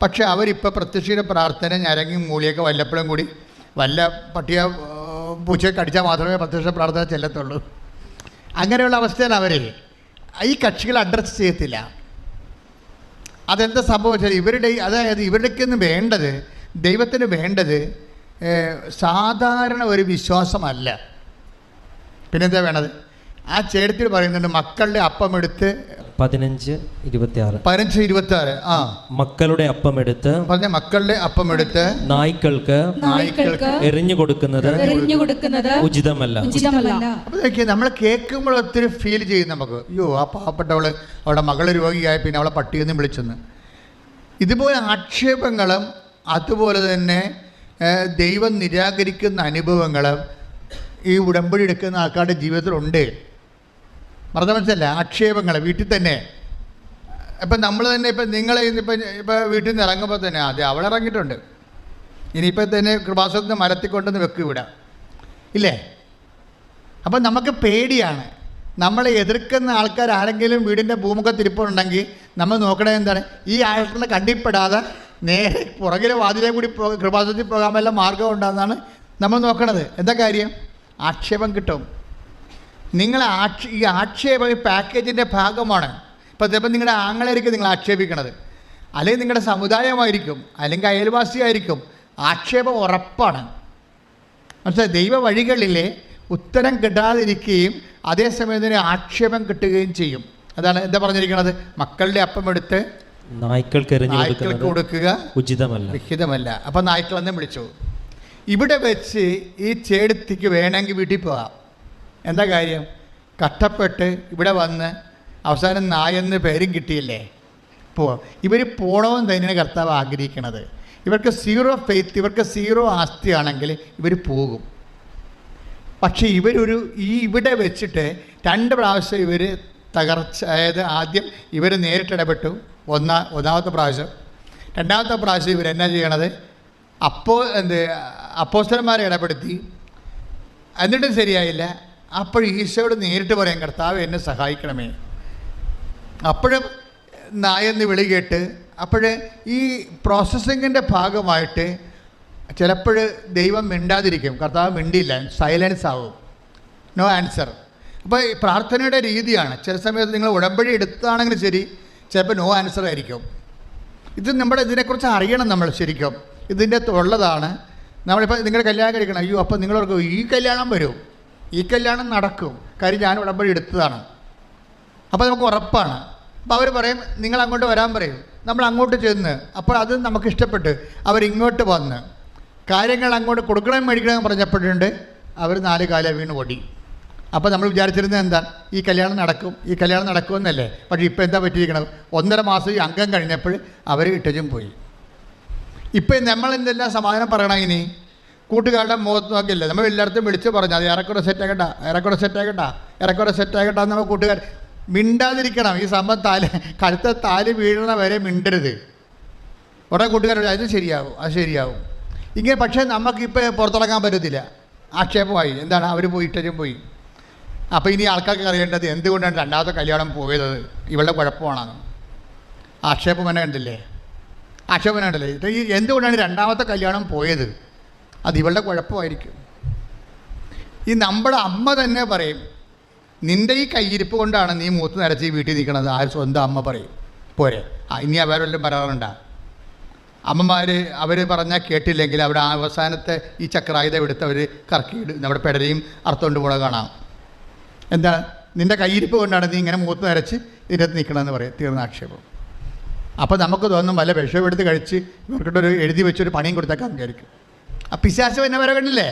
Speaker 1: പക്ഷേ അവരിപ്പോൾ പ്രത്യക്ഷീണ പ്രാർത്ഥന ഞരങ്ങി മൂളിയൊക്കെ വല്ലപ്പോഴും കൂടി വല്ല പട്ടിയ പൂച്ചയെ കടിച്ചാൽ മാത്രമേ പ്രത്യക്ഷ പ്രാർത്ഥന ചെല്ലത്തുള്ളൂ. അങ്ങനെയുള്ള അവസ്ഥയാണ് അവർ. ഈ കക്ഷികൾ അഡ്രസ്സ് ചെയ്യത്തില്ല. അതെന്താ സംഭവിച്ചാൽ ഇവരുടെക്കൊന്ന് വേണ്ടത്, ദൈവത്തിന് വേണ്ടത് സാധാരണ ഒരു വിശ്വാസമല്ല. പിന്നെന്താ വേണത്? ആ ചേട്ടത്തിൽ പറയുന്നുണ്ട്, മക്കളുടെ അപ്പമെടുത്ത് 15:26
Speaker 3: മക്കളുടെ അപ്പമെടുത്ത് നായ്ക്കൾക്ക് എറിഞ്ഞു കൊടുക്കുന്നത് ഉചിതമല്ല.
Speaker 1: അപ്പോൾ നമ്മൾ കേൾക്കുമ്പോൾ ഒത്തിരി ഫീൽ ചെയ്യും നമുക്ക്. അയ്യോ, ആ പാവപ്പെട്ടവള് അവളുടെ മകൾ രോഗിയായി, പിന്നെ അവളെ പട്ടിയെന്ന് വിളിച്ചെന്ന്. ഇതുപോലെ ആക്ഷേപങ്ങളും അതുപോലെ തന്നെ ദൈവം നിരാകരിക്കുന്ന അനുഭവങ്ങൾ ഈ ഉടമ്പടി എടുക്കുന്ന ആൾക്കാരുടെ ജീവിതത്തിലുണ്ട്. മനസ്സിലല്ല, ആക്ഷേപങ്ങൾ വീട്ടിൽ തന്നെ. ഇപ്പം നമ്മൾ തന്നെ ഇപ്പം നിങ്ങൾ ഇപ്പോൾ വീട്ടിൽ നിന്ന് ഇറങ്ങുമ്പോൾ തന്നെ അതെ അവൾ ഇറങ്ങിയിട്ടുണ്ട്, ഇനിയിപ്പോൾ തന്നെ കൃപാസനത്തിന് മരത്തിൽ കൊണ്ടുവന്ന് വെക്കും ഇവിടെ, ഇല്ലേ? അപ്പം നമുക്ക് പേടിയാണ്. നമ്മളെ എതിർക്കുന്ന ആൾക്കാർ ആരെങ്കിലും വീടിൻ്റെ ഭൂമുഖത്തിരിപ്പുണ്ടെങ്കിൽ നമ്മൾ നോക്കണത് എന്താണ്? ഈ ആൾക്കാരെ കണ്ടിപ്പെടാതെ നേരെ പുറകിലെ വാതിലെ കൂടി കൃപാസനത്തിൽ പോകാൻ വല്ല മാർഗം ഉണ്ടെന്നാണ് നമ്മൾ നോക്കണത്. എന്താ കാര്യം? ആക്ഷേപം കിട്ടും. നിങ്ങൾ ഈ ആക്ഷേപം ഈ പാക്കേജിൻ്റെ ഭാഗമാണ്. ഇപ്പോൾ ചിലപ്പോൾ നിങ്ങളുടെ ആങ്ങളായിരിക്കും നിങ്ങൾ ആക്ഷേപിക്കണത്, അല്ലെങ്കിൽ നിങ്ങളുടെ സമുദായമായിരിക്കും, അല്ലെങ്കിൽ അയൽവാസിയായിരിക്കും. ആക്ഷേപം ഉറപ്പാണ്. മനസ്സിലായി? ദൈവ വഴികളിലെ ഉത്തരം കിട്ടാതിരിക്കുകയും അതേസമയം തന്നെ ആക്ഷേപം കിട്ടുകയും ചെയ്യും. അതാണ് എന്താ പറഞ്ഞിരിക്കുന്നത്? മക്കളുടെ അപ്പം എടുത്ത് നായ്ക്കൾക്ക് കൊടുക്കുക ഉചിതമല്ല. അപ്പം നായ്ക്കളെന്നും വിളിച്ചു. ഇവിടെ വെച്ച് ഈ ചേടത്തിക്ക് വേണമെങ്കിൽ വീട്ടിൽ പോകാം. എന്താ കാര്യം? കഷ്ടപ്പെട്ട് ഇവിടെ വന്ന് അവസാനം നായെന്ന് പേരും കിട്ടിയില്ലേ, പോവാം. ഇവർ പോകണമെന്ന് തന്നെയാണ് കർത്താവ് ആഗ്രഹിക്കണത്. ഇവർക്ക് സീറോ ഫെയ്ത്ത്, ഇവർക്ക് സീറോ ആസ്തിയാണെങ്കിൽ ഇവർ പോകും. പക്ഷേ ഇവിടെ വെച്ചിട്ട് 2 പ്രാവശ്യം ഇവർ തകർച്ച. അതായത് ആദ്യം ഇവർ നേരിട്ടിടപെട്ടു, ഒന്നാമത്തെ പ്രാവശ്യം. 2ാമത്തെ പ്രാവശ്യം ഇവരെന്നാ ചെയ്യണത്? അപ്പോസ്തലന്മാരെ ഇടപെടുത്തി. എന്നിട്ടും ശരിയായില്ല. അപ്പോൾ ഈശോയോട് നേരിട്ട് പറയാം, കർത്താവ് എന്നെ സഹായിക്കണമേ. അപ്പോഴും നായെന്ന് വിളി കേട്ട്. അപ്പോൾ ഈ പ്രോസസ്സിങ്ങിൻ്റെ ഭാഗമായിട്ട് ചിലപ്പോൾ ദൈവം മിണ്ടാതിരിക്കും, കർത്താവ് മിണ്ടിയില്ല, സൈലൻസ് ആവും, നോ ആൻസർ. അപ്പോൾ ഈ പ്രാർത്ഥനയുടെ രീതിയാണ്. ചില സമയത്ത് നിങ്ങൾ ഉടമ്പടി എടുത്താണെങ്കിലും ശരി, ചിലപ്പോൾ നോ ആൻസർ ആയിരിക്കും. ഇത് ഇതിനെക്കുറിച്ച് അറിയണം നമ്മൾ ശരിക്കും. ഇതിൻ്റെ ഉള്ളതാണ്. നമ്മളിപ്പോൾ നിങ്ങളുടെ കല്യാണം കഴിക്കണം, അയ്യോ അപ്പോൾ നിങ്ങളോർക്ക് ഈ കല്യാണം വരും, ഈ കല്യാണം നടക്കും, കാര്യം ഞാൻ ഉടമ്പടി എടുത്തതാണ്. അപ്പോൾ നമുക്ക് ഉറപ്പാണ്. അപ്പോൾ അവർ പറയും നിങ്ങൾ അങ്ങോട്ട് വരാൻ പറയും, നമ്മൾ അങ്ങോട്ട് ചെന്ന്. അപ്പോൾ അത് നമുക്ക് ഇഷ്ടപ്പെട്ട് അവരിങ്ങോട്ട് വന്ന് കാര്യങ്ങൾ അങ്ങോട്ട് കൊടുക്കണം മേടിക്കണം പറഞ്ഞപ്പോഴുണ്ട് അവർ 4 കാലം വീണ് ഓടി. അപ്പോൾ നമ്മൾ വിചാരിച്ചിരുന്നത് എന്താ? ഈ കല്യാണം നടക്കുമെന്നല്ലേ. പക്ഷേ ഇപ്പോൾ എന്താ പറ്റിയിരിക്കണം? 1.5 മാസം ഈ അംഗം കഴിഞ്ഞപ്പോൾ അവർ ഇട്ടച്ചും പോയി. ഇപ്പം നമ്മൾ എന്തെല്ലാം സമാധാനം പറയണം? ഇനി കൂട്ടുകാരുടെ മുഖത്ത് നോക്കില്ല, നമ്മൾ എല്ലായിടത്തും വിളിച്ച് പറഞ്ഞു അത് ഏറെക്കുറെ സെറ്റാകട്ടാ നമ്മൾ കൂട്ടുകാർ മിണ്ടാതിരിക്കണം. ഈ സംഭവം കഴുത്ത താല് വീഴണ വരെ മിണ്ടരുത്. കുറേ കൂട്ടുകാരോട് അത് ശരിയാവും ഇങ്ങനെ. പക്ഷേ നമുക്കിപ്പോൾ പുറത്തിറങ്ങാൻ പറ്റത്തില്ല, ആക്ഷേപമായി. എന്താണ്? അവർ പോയിട്ടരും പോയി. അപ്പോൾ ഇനി ആൾക്കാർക്ക് അറിയേണ്ടത് എന്തുകൊണ്ടാണ് 2ാമത്തെ കല്യാണം പോയത്, ഇവളുടെ കുഴപ്പമാണെന്ന്. ആക്ഷേപം തന്നെ കണ്ടില്ലേ? ഈ എന്തുകൊണ്ടാണ് 2ാമത്തെ കല്യാണം പോയത്? അത് ഇവളുടെ കുഴപ്പമായിരിക്കും. ഈ നമ്മുടെ അമ്മ തന്നെ പറയും, നിൻ്റെ ഈ കയ്യിരിപ്പ് കൊണ്ടാണ് നീ മൂത്ത് നിരച്ച് ഈ വീട്ടിൽ നിൽക്കണത്. ആ സ്വന്തം അമ്മ പറയും. പോരെ, ഇനി അവരെല്ലാം പറയാറുണ്ടാ? അമ്മമാർ അവർ പറഞ്ഞാൽ കേട്ടില്ലെങ്കിൽ അവിടെ അവസാനത്തെ ഈ ചക്രായുധം എടുത്ത് അവർ കറക്കിയിട്ട് നമ്മുടെ പെടരയും അർത്ഥമുണ്ട് കൂടെ കാണാം. എന്താണ്? നിൻ്റെ കയ്യിരിപ്പ് കൊണ്ടാണ് നീ ഇങ്ങനെ മൂത്ത് നിരച്ച് ഇതിനകത്ത് നിൽക്കണമെന്ന് പറയും. തീർന്ന ആക്ഷേപം. അപ്പോൾ നമുക്ക് തോന്നും വല്ല വിഷം എടുത്ത് കഴിച്ച് ഇവർക്കിട്ടൊരു എഴുതി വെച്ചൊരു പണിയും കൊടുത്തേക്കാൻ വിചാരിക്കും. ആ പിശാച് എന്നെ വരെ കണ്ടില്ലേ?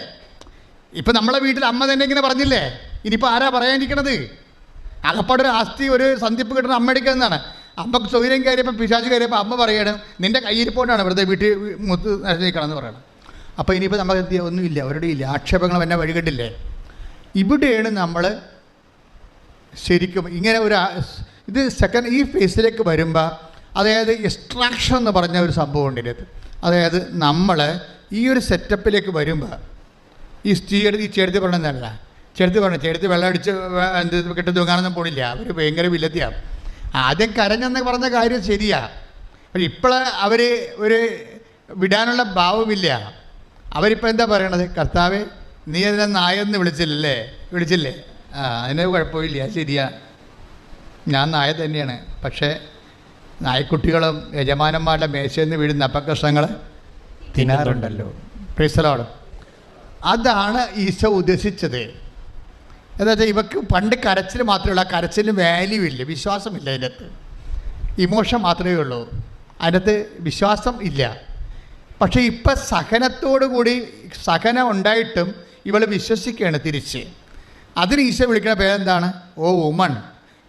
Speaker 1: ഇപ്പം നമ്മളെ വീട്ടിൽ അമ്മ തന്നെ ഇങ്ങനെ പറഞ്ഞില്ലേ? ഇനിയിപ്പോൾ ആരാ പറയാനിരിക്കണത്? അകപ്പാടൊരു ആസ്തി ഒരു സന്ധിപ്പ് കിട്ടുന്ന അമ്മ എടുക്കുന്നതാണ്. അമ്മക്ക് സൗകര്യം കയറിയപ്പോൾ പിശാച് കയറിയപ്പോൾ അമ്മ പറയണം നിൻ്റെ കയ്യിരിപ്പോണ്ടാണ് വെറുതെ വീട്ടിൽ മുത്ത് നിൽക്കണമെന്ന് പറയണം. അപ്പോൾ ഇനിയിപ്പോൾ നമുക്ക് ഒന്നുമില്ല, അവരുടെ ഇല്ല, ആക്ഷേപങ്ങൾ എന്നെ വഴികണ്ടില്ലേ? ഇവിടെയാണ് നമ്മൾ ശരിക്കും ഇങ്ങനെ ഇത് ഈ ഫേസിലേക്ക് വരുമ്പോൾ, അതായത് എക്സ്ട്രാക്ഷൻ എന്ന് പറഞ്ഞ ഒരു സംഭവം ഉണ്ട് ഇതിനകത്ത്. അതായത് നമ്മൾ ഈ ഒരു സെറ്റപ്പിലേക്ക് വരുമ്പോൾ ഈ ചേർത്തി പറഞ്ഞതല്ല, ചേർത്തി വെള്ളം അടിച്ച് കെട്ടി തൂങ്ങാനൊന്നും പോണില്ല. അവർ ഭയങ്കര വില്ലത്തിയാണ്. ആദ്യം കരഞ്ഞെന്ന് പറഞ്ഞ കാര്യം ശരിയാണ്. പക്ഷെ ഇപ്പോൾ അവർ ഒരു വിടാനുള്ള ഭാവമില്ല. അവരിപ്പോൾ എന്താ പറയണത്? കർത്താവേ നീ അതിനെ നായെന്ന് വിളിച്ചില്ലേ? അതിന് കുഴപ്പമില്ല, ശരിയാ, ഞാൻ നായ തന്നെയാണ്. പക്ഷേ നായ്ക്കുട്ടികളും യജമാനന്മാരുടെ മേശയിൽ നിന്ന് വീഴുന്ന അപ്പക്കഷ്ണങ്ങൾ തിന്നാറുണ്ടല്ലോ. Praise the Lord. അതാണ് ഈശോ ഉദ്ദേശിച്ചത്. എന്താ വെച്ചാൽ ഇവർക്ക് പണ്ട് കരച്ചിൽ മാത്രമേ ഉള്ളൂ. ആ കരച്ചിലിന് വാല്യൂ ഇല്ല, വിശ്വാസമില്ല. അതിനകത്ത് ഇമോഷൻ മാത്രമേ ഉള്ളൂ, അതിനകത്ത് വിശ്വാസം ഇല്ല. പക്ഷേ ഇപ്പം സഹനത്തോടുകൂടി സഹനം ഉണ്ടായിട്ടും ഇവൾ വിശ്വസിക്കുകയാണ് തിരിച്ച്. അതിന് ഈശോ വിളിക്കുന്ന പേരെന്താണ്? Oh woman,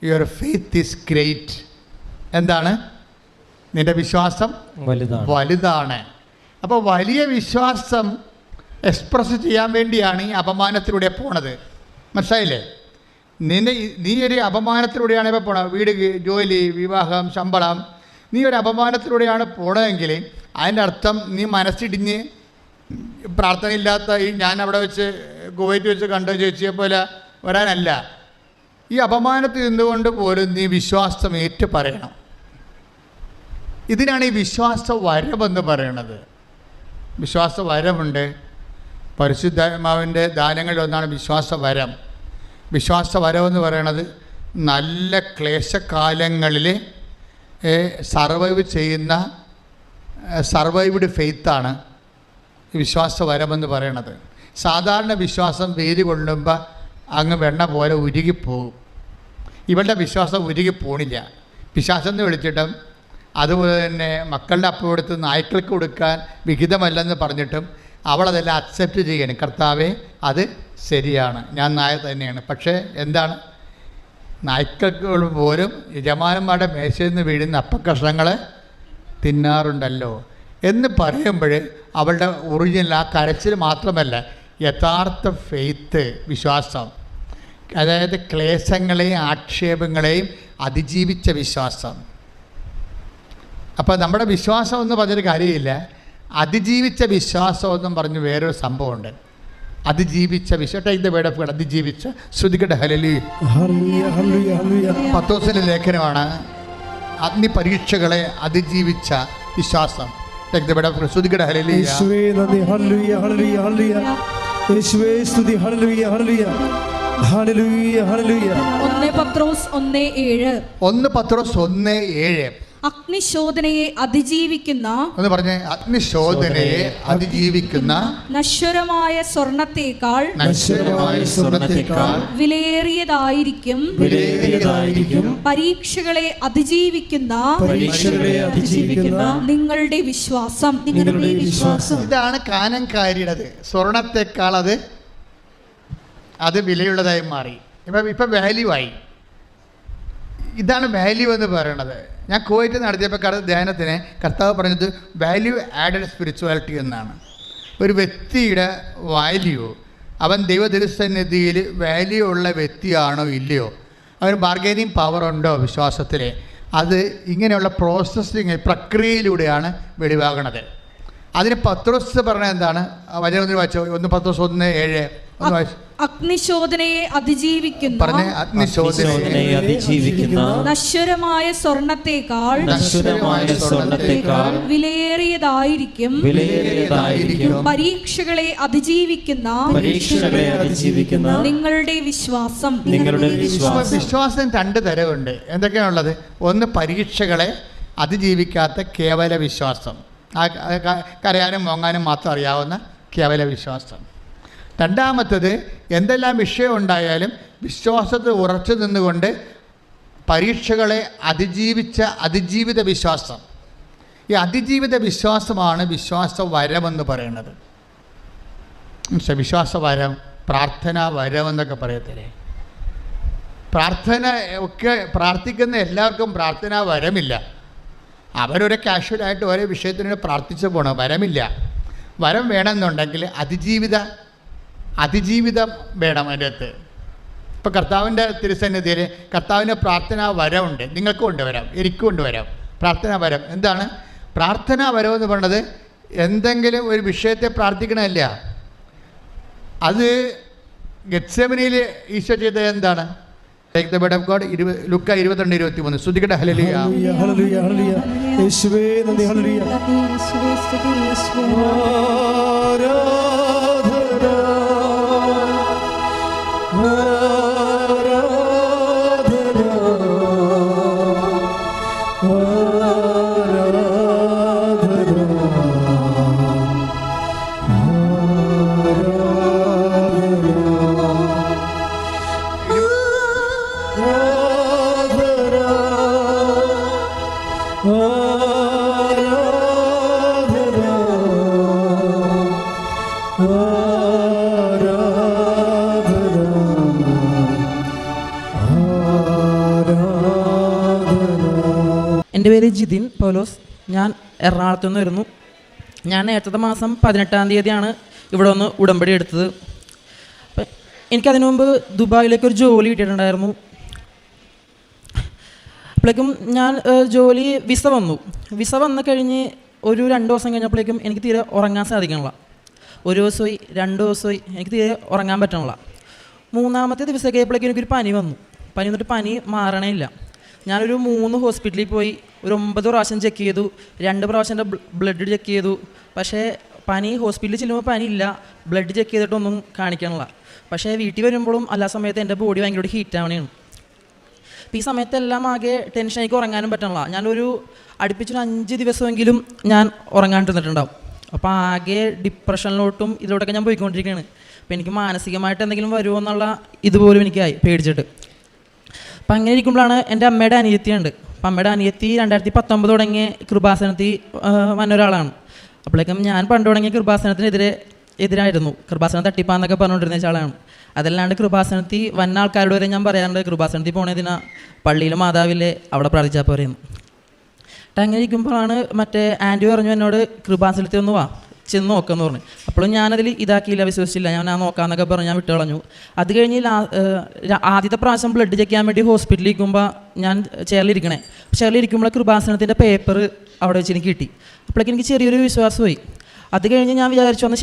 Speaker 1: your faith is great. എന്താണ്? നിൻ്റെ വിശ്വാസം വലുതാണ്. അപ്പോൾ വലിയ വിശ്വാസം എക്സ്പ്രസ് ചെയ്യാൻ വേണ്ടിയാണ് ഈ അപമാനത്തിലൂടെ പോണത്. മനസ്സിലായില്ലേ? നീ ഒരു അപമാനത്തിലൂടെയാണ് ഇപ്പോൾ പോണത്. വീട്, ജോലി, വിവാഹം, ശമ്പളം, നീ ഒരു അപമാനത്തിലൂടെയാണ് പോണതെങ്കിൽ അതിൻ്റെ അർത്ഥം നീ മനസ്സിടിഞ്ഞ് പ്രാർത്ഥനയില്ലാത്ത ഈ ഞാൻ അവിടെ വെച്ച് കുവൈറ്റ് വെച്ച് കണ്ട ചേച്ചിയെ പോലെ വരാനല്ല. ഈ അപമാനത്തിൽ നിന്നുകൊണ്ട് പോലും നീ വിശ്വാസം ഏറ്റു പറയണം. ഇതിനാണ് ഈ വിശ്വാസ വരമെന്ന് പറയണത്. വിശ്വാസ വരമുണ്ട്. പരിശുദ്ധാത്മാവിൻ്റെ ദാനങ്ങളിൽ ഒന്നാണ് വിശ്വാസ വരം. വിശ്വാസ വരമെന്ന് പറയണത് നല്ല ക്ലേശകാലങ്ങളിൽ സർവൈവ് ചെയ്യുന്ന സർവൈവ്ഡ് ഫെയ്ത്താണ് വിശ്വാസ വരമെന്ന് പറയണത്. സാധാരണ വിശ്വാസം വേര് കൊള്ളുമ്പോൾ അങ്ങ് വെണ്ണ പോലെ ഉരുകിപ്പോകും. ഇവളുടെ വിശ്വാസം ഉരുകിപ്പോണില്ല. പിശാചെന്ന് വിളിച്ചിട്ടും അതുപോലെ തന്നെ മക്കളുടെ അപ്പം എടുത്ത് നായ്ക്കൾക്ക് കൊടുക്കാൻ വിഹിതമല്ലെന്ന് പറഞ്ഞിട്ടും അവളതെല്ലാം അക്സെപ്റ്റ് ചെയ്യണം. കർത്താവേ, അത് ശരിയാണ്, ഞാൻ നായ തന്നെയാണ്. പക്ഷേ എന്താണ്, നായ്ക്കൾക്ക് പോലും യജമാനന്മാരുടെ മേശയിൽ നിന്ന് വീഴുന്ന അപ്പക്കഷ്ണങ്ങൾ തിന്നാറുണ്ടല്ലോ എന്ന് പറയുമ്പോൾ അവളുടെ ഒറിജിനൽ ആ കരച്ചിൽ മാത്രമല്ല, യഥാർത്ഥ ഫെയ്ത്ത്, വിശ്വാസം, അതായത് ക്ലേശങ്ങളെയും ആക്ഷേപങ്ങളെയും അതിജീവിച്ച വിശ്വാസം. അപ്പോൾ നമ്മുടെ വിശ്വാസം എന്ന് പറഞ്ഞൊരു കാര്യമില്ല. അതിജീവിച്ച വിശ്വാസം എന്നും പറഞ്ഞ് വേറൊരു സംഭവമുണ്ട്. അതിജീവിച്ച വിശ്വാസം, അതിജീവിച്ച ശ്രുതികട ഹല്ലേലൂയ. പത്രോസിന്റെ ലേഖനമാണ് അഗ്നി പരീക്ഷകളെ അതിജീവിച്ച വിശ്വാസം. ശ്രുതികട ഹല്ലേലൂയ.
Speaker 2: 1 പത്രോസ് 1:7.
Speaker 1: 1 പത്രോസ് 1:7.
Speaker 2: അഗ്നിശോധനയെ അതിജീവിക്കുന്ന,
Speaker 1: എന്ന് പറഞ്ഞ അഗ്നിശോധനയെ അതിജീവിക്കുന്ന
Speaker 2: നശ്വരമായ സ്വർണത്തേക്കാൾ വിലയേറിയതായിരിക്കും പരീക്ഷകളെ അതിജീവിക്കുന്ന നിങ്ങളുടെ വിശ്വാസം.
Speaker 1: ഇതാണ് കാനൻകാരിയുടേത്. സ്വർണത്തെക്കാൾ അത് വിലയുള്ളതായി മാറി. ഇപ്പം വാല്യൂ ആയി. ഇതാണ് വാല്യൂ എന്ന് പറയണത്. ഞാൻ കുവൈറ്റ് നടത്തിയപ്പോൾ ധ്യാനത്തിന് കർത്താവ് പറഞ്ഞത് വാല്യൂ ആഡഡ് സ്പിരിച്വാലിറ്റി എന്നാണ്. ഒരു വ്യക്തിയുടെ വാല്യൂ, അവൻ ദൈവ തിരുസന്നിധിയിൽ വാല്യൂ ഉള്ള വ്യക്തിയാണോ ഇല്ലയോ, അവന് ബാർഗൈനിങ് പവർ ഉണ്ടോ വിശ്വാസത്തിൽ, അത് ഇങ്ങനെയുള്ള പ്രോസസ്സിങ് പ്രക്രിയയിലൂടെയാണ് വെളിവാകണത്. അതിന് പത്രോസ് പറഞ്ഞത് എന്താണ്? വചനം വായിച്ചോ. 1 പത്രോസ് 1:7 ഒന്ന് വായിച്ചു.
Speaker 2: അഗ്നിശോധനയെ അതിജീവിക്കുന്ന, നശ്വരമായ സ്വർണത്തേക്കാൾ വിലയേറിയതായിരിക്കും പരീക്ഷകളെ അതിജീവിക്കുന്ന നിങ്ങളുടെ വിശ്വാസം.
Speaker 1: വിശ്വാസം 2 തരമുണ്ട്. എന്തൊക്കെയാണുള്ളത്? ഒന്ന്, പരീക്ഷകളെ അതിജീവിക്കാത്ത കേവല വിശ്വാസം, കരയാനും മോങ്ങാനും മാത്രം അറിയാവുന്ന കേവല വിശ്വാസം. രണ്ടാമത്തത്, എന്തെല്ലാം വിഷയം ഉണ്ടായാലും വിശ്വാസത്തിൽ ഉറച്ചു നിന്നുകൊണ്ട് പരീക്ഷകളെ അതിജീവിച്ച അതിജീവിത വിശ്വാസം. ഈ അതിജീവിത വിശ്വാസമാണ് വിശ്വാസ വരമെന്ന് പറയുന്നത്. വിശ്വാസ വരം, പ്രാർത്ഥനാ വരം എന്നൊക്കെ പറയത്തില്ലേ. പ്രാർത്ഥന ഒക്കെ പ്രാർത്ഥിക്കുന്ന എല്ലാവർക്കും പ്രാർത്ഥനാ വരമില്ല. അവരൊരു കാഷ്വലായിട്ട് ഓരോ വിഷയത്തിനോട് പ്രാർത്ഥിച്ചു പോകണം. വരമില്ല. വരം വേണമെന്നുണ്ടെങ്കിൽ അതിജീവിതം വേണം അതിൻ്റെ അകത്ത്. ഇപ്പോൾ കർത്താവിൻ്റെ തിരുസന്നിധിയിൽ കർത്താവിൻ്റെ പ്രാർത്ഥനാ വരമുണ്ട്. നിങ്ങൾക്കും കൊണ്ടുവരാം, എനിക്കും കൊണ്ടുവരാം പ്രാർത്ഥനാ വരം. എന്താണ് പ്രാർത്ഥനാ വരം എന്ന് പറയുന്നത്? എന്തെങ്കിലും ഒരു വിഷയത്തെ പ്രാർത്ഥിക്കണമല്ല. അത് ഗെത്സെമനിയിൽ ഈശോ ചെയ്തത് എന്താണ്? Take the word of God. Luka 22:23. ശ്രുതികട ഹല്ലേലൂയ.
Speaker 4: Hallelujah hallelujah. യേശുവേ നന്ദി. ഹല്ലേലൂയ.
Speaker 5: എൻ്റെ പേര് ജിതിൻ പൗലോസ്. ഞാൻ എറണാകുളത്തു നിന്ന് വരുന്നു. ഞാൻ നേരത്തെ മാസം 18-ാം തീയതിയാണ് ഇവിടെ വന്ന് ഉടമ്പടി എടുത്തത്. അപ്പം എനിക്കതിനു മുമ്പ് ദുബായിലേക്കൊരു ജോലി കിട്ടിയിട്ടുണ്ടായിരുന്നു. അപ്പോഴേക്കും ഞാൻ വിസ വന്നു കഴിഞ്ഞ് ഒരു 2 ദിവസം കഴിഞ്ഞപ്പോഴേക്കും എനിക്ക് തീരെ ഉറങ്ങാൻ സാധിക്കണില്ല. 1 ദിവസമായി 2 ദിവസമായി എനിക്ക് തീരെ ഉറങ്ങാൻ പറ്റണില്ല. 3-ാമത്തെ ദിവസം കഴിയുമ്പോഴേക്കും എനിക്കൊരു പനി വന്നിട്ട് പനി മാറണേ ഇല്ല. ഞാനൊരു 3 ഹോസ്പിറ്റലിൽ പോയി, ഒരു 9 പ്രാവശ്യം ചെക്ക് ചെയ്തു, 2 പ്രാവശ്യം എൻ്റെ ബ്ലഡ് ചെക്ക് ചെയ്തു. പക്ഷേ ഹോസ്പിറ്റലിൽ ചെല്ലുമ്പോൾ പനി ഇല്ല, ബ്ലഡ് ചെക്ക് ചെയ്തിട്ടൊന്നും കാണിക്കണില്ല. പക്ഷേ വീട്ടിൽ വരുമ്പോഴും എല്ലാ സമയത്ത് എൻ്റെ ബോഡി ഭയങ്കര ഹീറ്റാവണേണ്. അപ്പോൾ ഈ സമയത്തെല്ലാം ആകെ ടെൻഷൻ, എനിക്ക് ഉറങ്ങാനും പറ്റണില്ല. ഞാനൊരു അടുപ്പിച്ചൊരു 5 ദിവസമെങ്കിലും ഞാൻ ഉറങ്ങാണ്ടിരുന്നിട്ടുണ്ടാവും. അപ്പോൾ ആകെ ഡിപ്രഷനിലോട്ടും ഇതിലോട്ടൊക്കെ ഞാൻ പോയിക്കൊണ്ടിരിക്കുകയാണ്. അപ്പോൾ എനിക്ക് മാനസികമായിട്ട് എന്തെങ്കിലും വരുമോ എന്നുള്ള ഇതുപോലും എനിക്കായി പേടിച്ചിട്ട്. അപ്പം അങ്ങനെ ഇരിക്കുമ്പോഴാണ് എൻ്റെ അമ്മയുടെ അനിയത്തിയുണ്ട്. അപ്പം അമ്മയുടെ അനിയത്തി 2019 തുടങ്ങിയ കൃപാസനത്തിൽ വന്ന ഒരാളാണ്. അപ്പോഴേക്കും ഞാൻ പണ്ട് തുടങ്ങിയ എതിരായിരുന്നു. കൃപാസനം തട്ടിപ്പാന്നൊക്കെ പറഞ്ഞുകൊണ്ടിരുന്ന ആളാണ്. അതല്ലാണ്ട് കൃപാസനത്തിൽ വന്ന ആൾക്കാരോട് വരെ ഞാൻ പറയാറുണ്ട്, കൃപാസനത്തിൽ പോണതിനാ പള്ളിയിൽ മാതാവില്ലേ അവിടെ പ്രാർത്ഥിച്ചാൽ പോരെയെന്ന്. അങ്ങനെ ഇരിക്കുമ്പോഴാണ് മറ്റേ ആൻറ്റി പറഞ്ഞു എന്നോട് കൃപാസനത്തിൽ ഒന്ന് വാ, ചെന്ന് നോക്കാമെന്ന് പറഞ്ഞു. അപ്പോഴും ഞാനതിൽ ഇതാക്കിയില്ല, വിശ്വസിച്ചില്ല. ഞാൻ നോക്കാമെന്നൊക്കെ പറഞ്ഞ് ഞാൻ വിട്ടുകളഞ്ഞു. അത് കഴിഞ്ഞ് ആദ്യത്തെ പ്രാവശ്യം ബ്ലഡ് ചെക്ക് ചെയ്യാൻ വേണ്ടി ഹോസ്പിറ്റലിൽ ഇരിക്കുമ്പോൾ ഞാൻ ചെയറിലിരിക്കുമ്പോൾ കൃപാസനത്തിൻ്റെ പേപ്പർ അവിടെ വെച്ച് എനിക്ക് കിട്ടി. അപ്പോഴേക്കും എനിക്ക് ചെറിയൊരു വിശ്വാസമായി. അത് കഴിഞ്ഞ് ഞാൻ വിചാരിച്ചു വന്ന്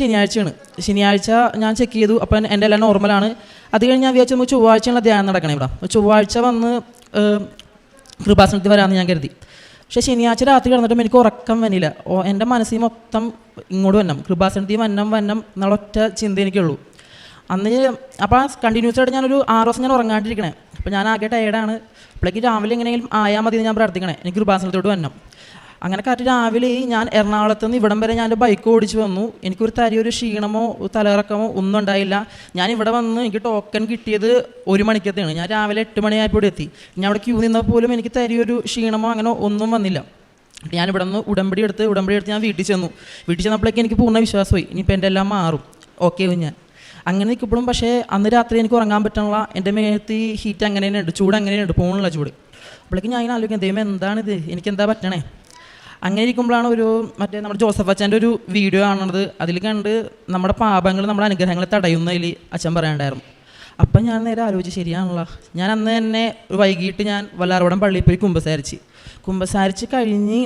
Speaker 5: ശനിയാഴ്ച ഞാൻ ചെക്ക് ചെയ്തു. അപ്പം എൻ്റെ എല്ലാം നോർമലാണ്. അത് കഴിഞ്ഞ് ഞാൻ വിചാരിച്ചു നമുക്ക് ചൊവ്വാഴ്ചയുള്ള ധ്യാനം നടക്കണം ഇവിടെ. ചൊവ്വാഴ്ച വന്ന് കൃപാസനത്തിൽ വരാമെന്ന് ഞാൻ കരുതി. പക്ഷേ ശനിയാഴ്ച രാത്രി കിടന്നിട്ടും എനിക്ക് ഉറക്കം വന്നില്ല. എൻ്റെ മനസ്സിൽ മൊത്തം ഇങ്ങോട്ട് വന്നം, കൃപാസനത്തിൽ വന്നം എന്നുള്ള ഒറ്റ ചിന്ത എനിക്കുള്ളൂ. അന്ന് അപ്പോൾ കണ്ടിന്യൂസ് ആയിട്ട് ഞാനൊരു 6 ദിവസം ഞാൻ ഉറങ്ങാണ്ടിരിക്കണേ. അപ്പോൾ ഞാൻ ആകെ ടയേർഡാണ്. അപ്പോഴേക്ക് രാവിലെ എങ്ങനെയെങ്കിലും ആയാൽ മതി എന്ന് ഞാൻ പ്രാർത്ഥിക്കണേ, എനിക്ക് കൃപാസനത്തോട്ട് വന്നം. അങ്ങനെ കറക്റ്റ് രാവിലെ ഞാൻ എറണാകുളത്ത് നിന്ന് ഇവിടം വരെ ഞാൻ എൻ്റെ ബൈക്ക് ഓടിച്ച് വന്നു. എനിക്കൊരു തരിയൊരു ക്ഷീണമോ തലയിറക്കമോ ഒന്നും ഉണ്ടായില്ല. ഞാൻ ഇവിടെ വന്ന് എനിക്ക് ടോക്കൺ കിട്ടിയത് 1 മണിക്കത്തെയാണ്. ഞാൻ രാവിലെ 8 മണിയായപ്പോൾ ഇവിടെ എത്തി. ഞാൻ അവിടെ ക്യൂ നിന്നാൽ പോലും എനിക്ക് തരിയൊരു ക്ഷീണമോ അങ്ങനെ ഒന്നും വന്നില്ല. ഞാൻ ഇവിടെ നിന്ന് ഉടമ്പടി എടുത്ത് ഞാൻ വീട്ടിൽ ചെന്നപ്പോഴേക്കും എനിക്ക് പൂർണ്ണ വിശ്വാസമായി, ഇനിയിപ്പോൾ എൻ്റെ എല്ലാം മാറും, ഓക്കെ ഞാൻ അങ്ങനെ നിൽക്കുമ്പോഴും. പക്ഷേ അന്ന് രാത്രി എനിക്ക് ഉറങ്ങാൻ പറ്റണില്ല. എൻ്റെ മേത്ത് ഹീറ്റ് അങ്ങനെ തന്നെ ഉണ്ട്, ചൂട് അങ്ങനെ ഉണ്ട്, പോകണില്ല ചൂട്. അപ്പോഴേക്കും ഞാൻ ഇങ്ങനെ ആലോചിക്കാം, ദൈവം എന്താണിത്, എനിക്കെന്താ പറ്റണേ. അങ്ങനെ ഇരിക്കുമ്പോഴാണ് മറ്റേ നമ്മുടെ ജോസഫ് അച്ഛൻ്റെ ഒരു വീഡിയോ കാണുന്നത്. അതിൽ കണ്ട് നമ്മുടെ പാപങ്ങൾ നമ്മുടെ അനുഗ്രഹങ്ങളെ തടയുന്നതിൽ അച്ഛൻ പറയാണ്ടായിരുന്നു. അപ്പം ഞാൻ നേരെ ആലോചിച്ച്, ശരിയാണല്ലോ. ഞാൻ അന്ന് തന്നെ വൈകിട്ട് ഞാൻ വല്ലാർവടം പള്ളിയിൽ പോയി കുമ്പസാരിച്ച് കഴിഞ്ഞ്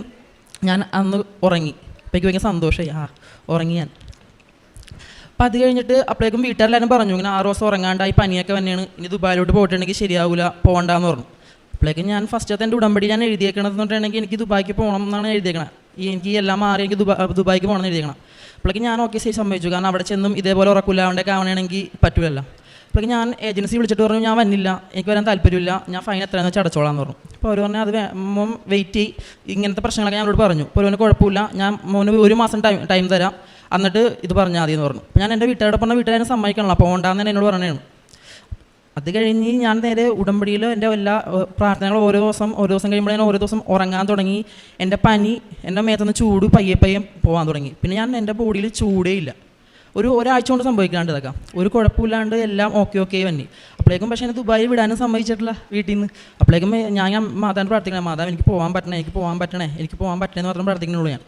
Speaker 5: ഞാൻ അന്ന് ഉറങ്ങി. അപ്പോൾ എനിക്ക് ഭയങ്കര സന്തോഷമായി, ഉറങ്ങി ഞാൻ. അപ്പം അത് കഴിഞ്ഞിട്ട് അപ്പോഴേക്കും വീട്ടുകാരെല്ലാവരും പറഞ്ഞു, ഇങ്ങനെ 6 ദിവസം ഉറങ്ങാണ്ടായി, പനിയൊക്കെ തന്നെയാണ്, ഇനി ദുബായിലോട്ട് പോയിട്ടുണ്ടെങ്കിൽ ശരിയാവില്ല, പോകണ്ടെന്ന് പറഞ്ഞു. അപ്പോഴേക്കും ഞാൻ ഫസ്റ്റത്തെ എൻ്റെ ഉടമ്പടി ഞാൻ എഴുതിയേക്കണമെന്ന് പറഞ്ഞിട്ടുണ്ടെങ്കിൽ എനിക്ക് ദുബായിക്ക് പോകണം എന്നാണ് എഴുതിയേക്കണം. എനിക്ക് എല്ലാം മാറി എനിക്ക് ദുബായിക്ക് പോകണം എന്ന് എഴുതിയേക്കണം. അപ്പോഴേക്കും ഞാൻ ഓക്കെ സമ്മതിച്ചു. കാരണം അവിടെ ചെന്നും ഇതേപോലെ ഉറക്കില്ലാണ്ടൊക്കെ ആവണമെങ്കിൽ പറ്റില്ലല്ലോ. അപ്പോഴേക്കും ഞാൻ ഏജൻസി വിളിച്ചിട്ട് പറഞ്ഞു, ഞാൻ വന്നില്ല, എനിക്ക് വരാൻ താല്പര്യമില്ല, ഞാൻ ഫൈൻ എത്രയാണെന്ന് വെച്ചാൽ അടച്ചോളാന്ന് പറഞ്ഞു. അപ്പോൾ അവർ പറഞ്ഞു, അത് മോൻ വെയിറ്റ് ചെയ്യും, ഇങ്ങനത്തെ പ്രശ്നങ്ങളൊക്കെ ഞാനോട് പറഞ്ഞു. അപ്പോൾ അവന് കുഴപ്പമില്ല, ഞാൻ മോന് 1 മാസം ടൈം തരാം, എന്നിട്ട് ഇത് പറഞ്ഞാൽ മതി എന്ന് പറഞ്ഞു. അപ്പോൾ ഞാൻ എൻ്റെ വീട്ടുകാരോട് പറഞ്ഞ വീട്ടുകാരെ സമ്മതിക്കണല്ലോ, പോകണ്ടെന്ന് തന്നെ എന്നോട് പറഞ്ഞതാണ്. അത് കഴിഞ്ഞ് ഞാൻ നേരെ ഉടമ്പടിയിൽ എൻ്റെ എല്ലാ പ്രാർത്ഥനകളും ഓരോ ദിവസം കഴിയുമ്പോൾ ഞാൻ ഓരോ ദിവസം ഉറങ്ങാൻ തുടങ്ങി. എൻ്റെ പനി, എൻ്റെ മേത്തുനിന്ന് ചൂട് പയ്യെ പോകാൻ തുടങ്ങി. പിന്നെ ഞാൻ എൻ്റെ ബോഡിയിൽ ചൂടേ ഇല്ല. ഒരാഴ്ച കൊണ്ട് സംഭവിക്കാണ്ട് ഇതൊക്കെ ഒരു കുഴപ്പമില്ലാണ്ട് എല്ലാം ഓക്കെ വന്നി. അപ്പോഴേക്കും പക്ഷേ എന്നെ ദുബായി വിടാനും സമ്മതിച്ചിട്ടില്ല വീട്ടിൽ നിന്ന്. അപ്പോഴേക്കും ഞാൻ മാതാവിനെ പ്രാർത്ഥിക്കണം, മാതാവ് എനിക്ക് പോകാൻ പറ്റണേ എന്ന് മാത്രം പ്രാർത്ഥിക്കണുള്ളൂ ഞാൻ.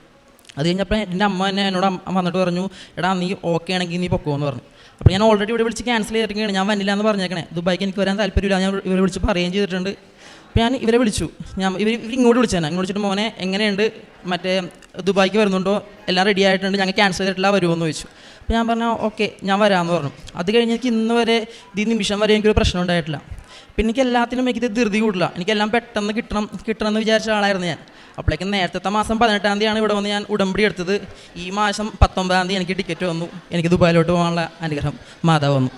Speaker 5: അത് കഴിഞ്ഞപ്പോൾ എൻ്റെ അമ്മ തന്നെ എന്നോട് വന്നിട്ട് പറഞ്ഞു, എടാ നീ ഓക്കെ ആണെങ്കിൽ നീ പൊക്കോന്ന് പറഞ്ഞു. അപ്പോൾ ഞാൻ ഓൾറെഡി ഇവിടെ വിളിച്ച് ക്യാൻസൽ ചെയ്തിരിക്കുകയാണ്, ഞാൻ വന്നില്ല എന്ന് പറഞ്ഞേക്കണേ. ദുബായിക്ക് എനിക്ക് വരാൻ താല്പര്യമില്ല, ഞാൻ ഇവരെ വിളിച്ച് പറയുകയും ചെയ്തിട്ടുണ്ട്. അപ്പോൾ ഞാൻ ഇവരെ വിളിച്ചു, ഇവർ ഇങ്ങോട്ട് വിളിച്ചേനെ. ഇങ്ങോട്ട് വിളിച്ചിട്ട്, മോനെ എങ്ങനെയുണ്ട്, മറ്റേ ദുബായിക്ക് വരുന്നുണ്ടോ, എല്ലാം റെഡി ആയിട്ടുണ്ട്, ഞങ്ങൾ ക്യാൻസൽ ചെയ്തിട്ടില്ല, വരുമോയെന്ന് ചോദിച്ചു. അപ്പോൾ ഞാൻ പറഞ്ഞു ഓക്കെ ഞാൻ വരാമെന്ന് പറഞ്ഞു. അത് കഴിഞ്ഞ് എനിക്ക് ഇന്ന് വരെ ഈ നിമിഷം വരെ എനിക്കൊരു പ്രശ്നം ഉണ്ടായിട്ടില്ല. പിന്നെ എനിക്ക് എല്ലാത്തിനും എനിക്കിത് ധൃതി കൂടില്ല, എനിക്കെല്ലാം പെട്ടെന്ന് കിട്ടണം എന്ന് വിചാരിച്ച ആളായിരുന്നു ഞാൻ. അപ്പോഴേക്കും നേരത്തെ മാസം 18-ാം തീയതിയാണ് ഇവിടെ വന്ന് ഞാൻ ഉടമ്പടി എടുത്തത്. ഈ മാസം 19-ാം തീയതി എനിക്ക് ടിക്കറ്റ് വന്നു, എനിക്ക് ദുബായിലോട്ട് പോകാനുള്ള അനുഗ്രഹം മാതാവ് വന്നു.